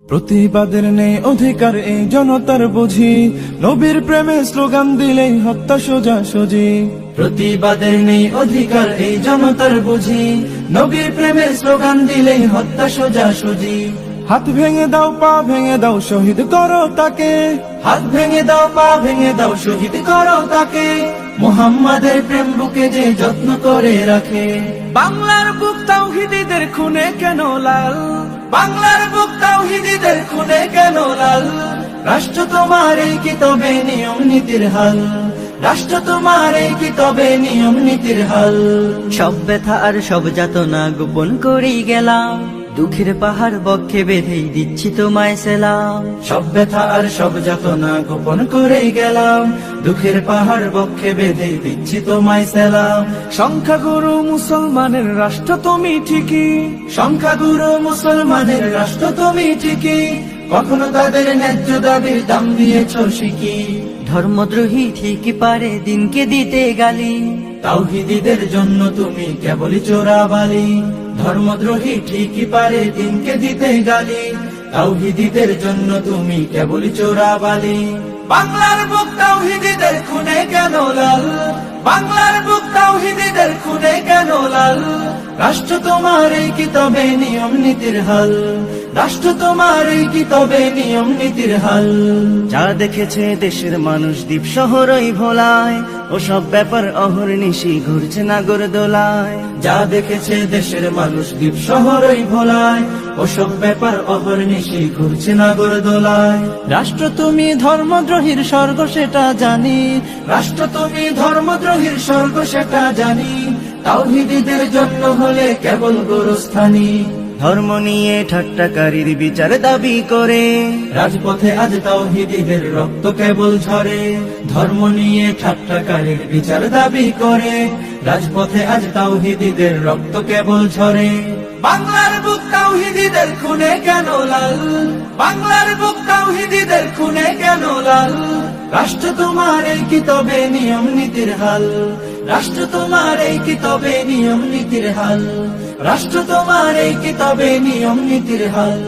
প্রতিবাদের নেই অধিকার এই জনতার বুঝি, নবীর প্রেমে স্লোগান দিলেই হত্যা সোজাসুজি। প্রতিবাদের নেই অধিকার এই জনতার বুঝি, নবীর প্রেমের স্লোগান দিলেই হত্যা সোজাসুজি। হাত ভেঙে দাও পা ভেঙে দাও শহীদ করো তাকে, হাত ভেঙে দাও পা ভেঙে দাও শহীদ করো তাকে, মুহাম্মাদের প্রেম বুকে যে যত্ন করে রাখে। বাংলার বুক তাওহীদীদের খুনে কেন লাল, বাংলার বুক তাওহীদীদের খুনে কেন লাল। রাষ্ট্র তোমার এই কি তবে নিয়ম নীতির হাল, রাষ্ট্র তোমার এই কি তবে নিয়ম নীতির হাল। সব ব্যথা আর সব যাতনা গোপন করেই গেলাম, দুঃখের পাহাড় বক্ষে বেঁধেই দিচ্ছি তোমায় সেলাম। সব ব্যথা আর সব যাতনা গোপন করেই গেলাম, দুঃখের পাহাড় বক্ষে বেঁধে দিচ্ছি তোমায় সেলাম। সংখ্যাগুরু মুসলমানের রাষ্ট্র তুমি ঠিকই, সংখ্যাগুরু মুসলমানের রাষ্ট্র তুমি ঠিকই, কখনো তাদের ন্যায্য দাবির দাম দিয়েছ শিকি। ধর্মদ্রোহী ঠিকই পারে দিনকে দিতে গালি, তাওহীদীদের জন্য তুমি কেবলই চোরাবালি। ধর্মদ্রোহী ঠিকই পারে দিনকে দিতে গালি, তাওহীদীদের জন্য তুমি কেবলই চোরাবালি। বাংলার বুক তাওহীদীদের খুনে কেন লাল, বাংলার বুক তাওহীদীদের খুনে কেন লাল। রাষ্ট্র তোমার এই কি তবে নিয়ম নীতির হাল, রাষ্ট্র তোমার এই কি তবে নিয়ম নীতির হাল। যা দেখেছে দেশের মানুষ দ্বীপ শহরই ভোলায়, ও সব ব্যাপার অহর্নিশি ঘুরছে নাগর দোলায়। যা দেখেছে দেশের মানুষ দ্বীপ শহরই ভোলায়, ওসব ব্যাপার অহর্নিশি ঘুরছে নাগর দোলায়। রাষ্ট্র তুমি ধর্মদ্রোহীর স্বর্গ সেটা জানি, রাষ্ট্র তুমি ধর্মদ্রোহীর স্বর্গ সেটা জানি, তাওহীদীদের জন্য হলে কেবল গোরস্থানী। ধর্ম নিয়ে ঠাট্টাকারীর বিচার দাবি করে, রাজপথে আজ তাওহীদীদের রক্ত কেবল ঝরে। ধর্ম নিয়ে ঠাট্টাকারীর বিচার দাবি করে, রাজপথে আজ তাওহীদীদের রক্ত কেবল ঝরে। বাংলার বুক তাওহীদীদের খুনে কেন লাল, বাংলার বুক তাওহীদীদের খুনে কেন লাল। রাষ্ট্র তোমার এই কি তবে নিয়ম নীতির হাল, রাষ্ট্র তোমার এই কি তবে নিয়ম নীতির হাল, রাষ্ট্র তোমার এই কি তবে নিয়ম নীতির হাল।